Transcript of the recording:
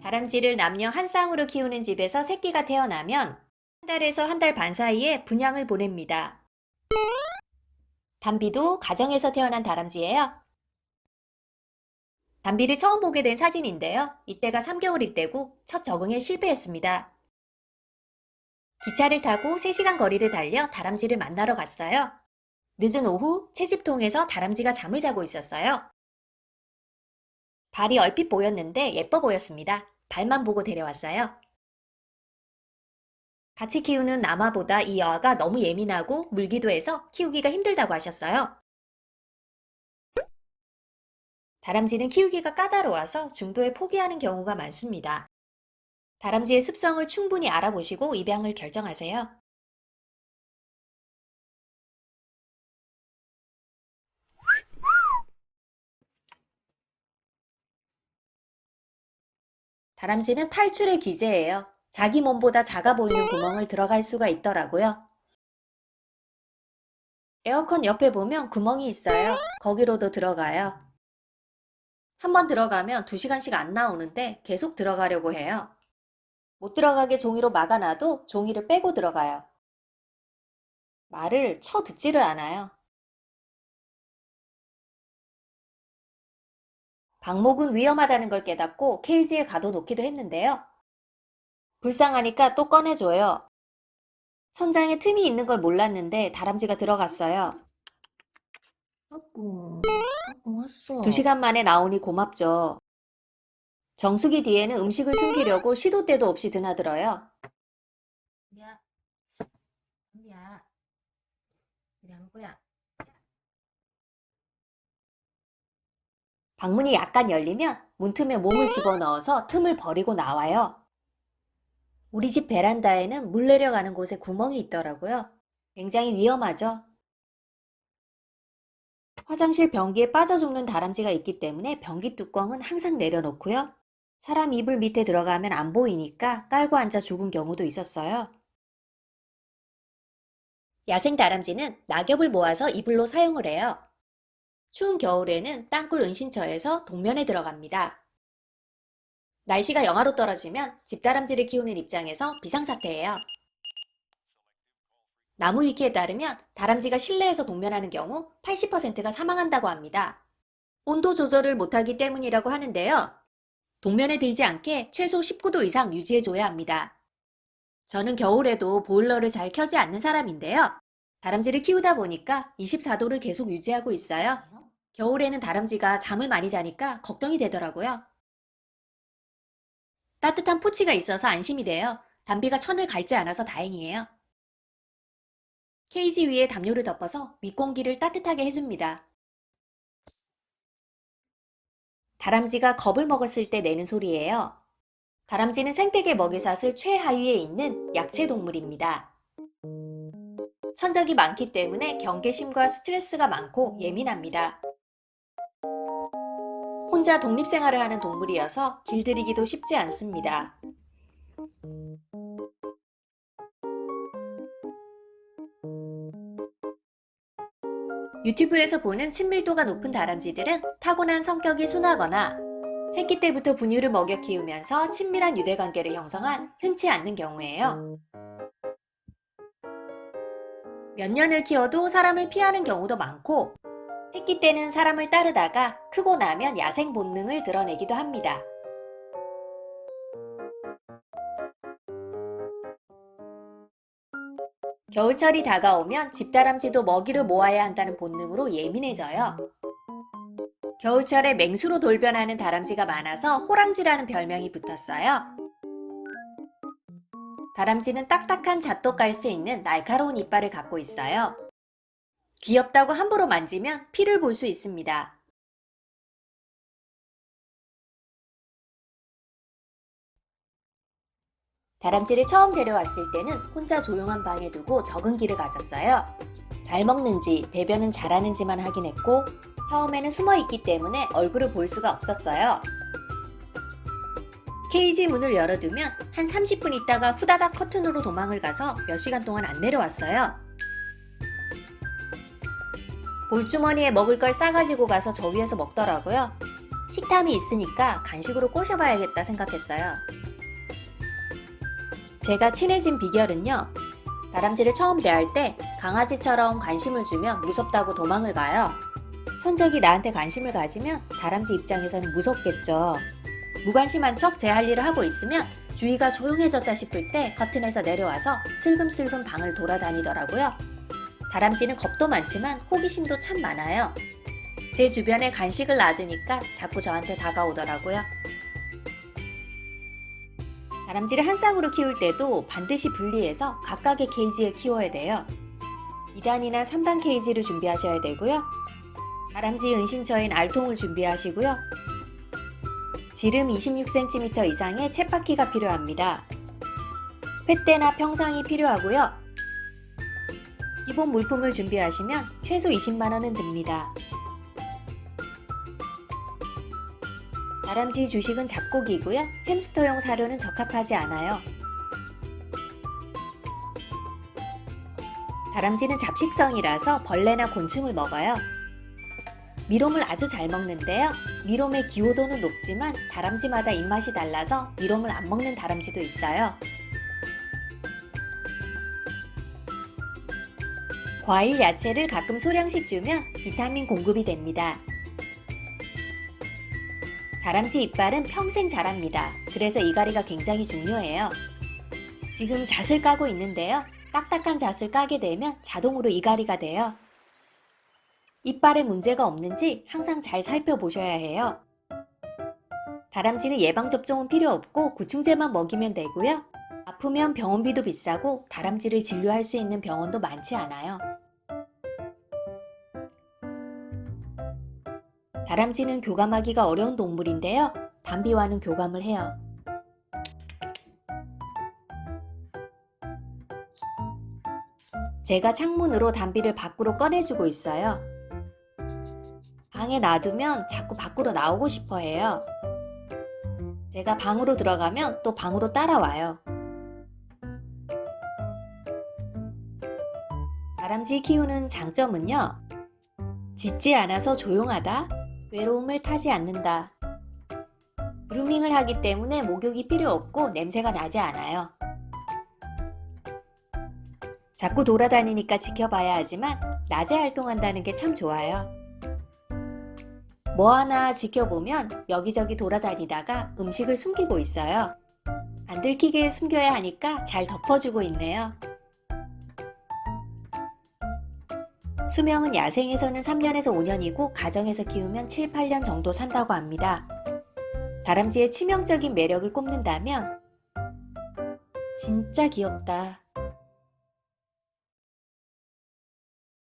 다람쥐를 남녀 한 쌍으로 키우는 집에서 새끼가 태어나면 한 달에서 한 달 반 사이에 분양을 보냅니다. 담비도 가정에서 태어난 다람쥐예요. 담비를 처음 보게 된 사진인데요. 이때가 3개월일 때고 첫 적응에 실패했습니다. 기차를 타고 3시간 거리를 달려 다람쥐를 만나러 갔어요. 늦은 오후 채집통에서 다람쥐가 잠을 자고 있었어요. 발이 얼핏 보였는데 예뻐 보였습니다. 발만 보고 데려왔어요. 같이 키우는 남아보다 이 여아가 너무 예민하고 물기도 해서 키우기가 힘들다고 하셨어요. 다람쥐는 키우기가 까다로워서 중도에 포기하는 경우가 많습니다. 다람쥐의 습성을 충분히 알아보시고 입양을 결정하세요. 다람쥐는 탈출의 귀재예요. 자기 몸보다 작아 보이는 구멍을 들어갈 수가 있더라고요. 에어컨 옆에 보면 구멍이 있어요. 거기로도 들어가요. 한번 들어가면 2시간씩 안 나오는데 계속 들어가려고 해요. 못 들어가게 종이로 막아놔도 종이를 빼고 들어가요. 말을 쳐듣지를 않아요. 방목은 위험하다는 걸 깨닫고 케이지에 가둬놓기도 했는데요. 불쌍하니까 또 꺼내줘요. 천장에 틈이 있는 걸 몰랐는데 다람쥐가 들어갔어요. 아꾸 왔어. 2시간 만에 나오니 고맙죠. 정수기 뒤에는 음식을 숨기려고 시도 때도 없이 드나들어요. 미야, 미야, 우리 안 거야. 방문이 약간 열리면 문틈에 몸을 집어넣어서 틈을 버리고 나와요. 우리 집 베란다에는 물 내려가는 곳에 구멍이 있더라고요. 굉장히 위험하죠. 화장실 변기에 빠져 죽는 다람쥐가 있기 때문에 변기 뚜껑은 항상 내려놓고요. 사람 이불 밑에 들어가면 안 보이니까 깔고 앉아 죽은 경우도 있었어요. 야생 다람쥐는 낙엽을 모아서 이불로 사용을 해요. 추운 겨울에는 땅굴 은신처에서 동면에 들어갑니다. 날씨가 영하로 떨어지면 집다람쥐를 키우는 입장에서 비상사태예요. 나무위키에 따르면 다람쥐가 실내에서 동면하는 경우 80%가 사망한다고 합니다. 온도 조절을 못하기 때문이라고 하는데요. 동면에 들지 않게 최소 19도 이상 유지해줘야 합니다. 저는 겨울에도 보일러를 잘 켜지 않는 사람인데요. 다람쥐를 키우다 보니까 24도를 계속 유지하고 있어요. 겨울에는 다람쥐가 잠을 많이 자니까 걱정이 되더라고요. 따뜻한 포치가 있어서 안심이 돼요. 담비가 천을 갈지 않아서 다행이에요. 케이지 위에 담요를 덮어서 밑공기를 따뜻하게 해줍니다. 다람쥐가 겁을 먹었을 때 내는 소리예요. 다람쥐는 생태계 먹이사슬 최하위에 있는 약체 동물입니다. 천적이 많기 때문에 경계심과 스트레스가 많고 예민합니다. 혼자 독립생활을 하는 동물이어서 길들이기도 쉽지 않습니다. 유튜브에서 보는 친밀도가 높은 다람쥐들은 타고난 성격이 순하거나 새끼 때부터 분유를 먹여 키우면서 친밀한 유대관계를 형성한 흔치 않는 경우예요. 몇 년을 키워도 사람을 피하는 경우도 많고 새끼 때는 사람을 따르다가 크고 나면 야생 본능을 드러내기도 합니다. 겨울철이 다가오면 집다람쥐도 먹이를 모아야 한다는 본능으로 예민해져요. 겨울철에 맹수로 돌변하는 다람쥐가 많아서 호랑지라는 별명이 붙었어요. 다람쥐는 딱딱한 잣도 깔 수 있는 날카로운 이빨을 갖고 있어요. 귀엽다고 함부로 만지면 피를 볼 수 있습니다. 다람쥐를 처음 데려왔을 때는 혼자 조용한 방에 두고 적응기를 가졌어요. 잘 먹는지 배변은 잘하는지만 확인했고 처음에는 숨어 있기 때문에 얼굴을 볼 수가 없었어요. 케이지 문을 열어두면 한 30분 있다가 후다닥 커튼으로 도망을 가서 몇 시간 동안 안 내려왔어요. 볼주머니에 먹을 걸 싸가지고 가서 저 위에서 먹더라고요. 식탐이 있으니까 간식으로 꼬셔봐야겠다 생각했어요. 제가 친해진 비결은요. 다람쥐를 처음 대할 때 강아지처럼 관심을 주면 무섭다고 도망을 가요. 천적이 나한테 관심을 가지면 다람쥐 입장에서는 무섭겠죠. 무관심한 척 제 할 일을 하고 있으면 주위가 조용해졌다 싶을 때 커튼에서 내려와서 슬금슬금 방을 돌아다니더라고요. 다람쥐는 겁도 많지만 호기심도 참 많아요. 제 주변에 간식을 놔두니까 자꾸 저한테 다가오더라고요. 다람쥐를 한 쌍으로 키울 때도 반드시 분리해서 각각의 케이지에 키워야 돼요. 2단이나 3단 케이지를 준비하셔야 되고요. 다람쥐 은신처인 알통을 준비하시고요. 지름 26cm 이상의 쳇바퀴가 필요합니다. 펫대나 평상이 필요하고요. 기본 물품을 준비하시면 최소 20만원은 듭니다. 다람쥐 주식은 잡곡이고요. 햄스터용 사료는 적합하지 않아요. 다람쥐는 잡식성이라서 벌레나 곤충을 먹어요. 미롬을 아주 잘 먹는데요. 미롬의 기호도는 높지만 다람쥐마다 입맛이 달라서 미롬을 안 먹는 다람쥐도 있어요. 과일, 야채를 가끔 소량씩 주면 비타민 공급이 됩니다. 다람쥐 이빨은 평생 자랍니다. 그래서 이갈이가 굉장히 중요해요. 지금 잣을 까고 있는데요. 딱딱한 잣을 까게 되면 자동으로 이갈이가 돼요. 이빨에 문제가 없는지 항상 잘 살펴보셔야 해요. 다람쥐는 예방접종은 필요 없고 구충제만 먹이면 되고요. 아프면 병원비도 비싸고 다람쥐를 진료할 수 있는 병원도 많지 않아요. 다람쥐는 교감하기가 어려운 동물인데요. 담비와는 교감을 해요. 제가 창문으로 담비를 밖으로 꺼내주고 있어요. 방에 놔두면 자꾸 밖으로 나오고 싶어 해요. 제가 방으로 들어가면 또 방으로 따라와요. 다람쥐 키우는 장점은요. 짖지 않아서 조용하다, 외로움을 타지 않는다. 그루밍을 하기 때문에 목욕이 필요 없고 냄새가 나지 않아요. 자꾸 돌아다니니까 지켜봐야 하지만 낮에 활동한다는 게 참 좋아요. 뭐 하나 지켜보면 여기저기 돌아다니다가 음식을 숨기고 있어요. 안 들키게 숨겨야 하니까 잘 덮어주고 있네요. 수명은 야생에서는 3년에서 5년이고 가정에서 키우면 7, 8년 정도 산다고 합니다. 다람쥐의 치명적인 매력을 꼽는다면 진짜 귀엽다.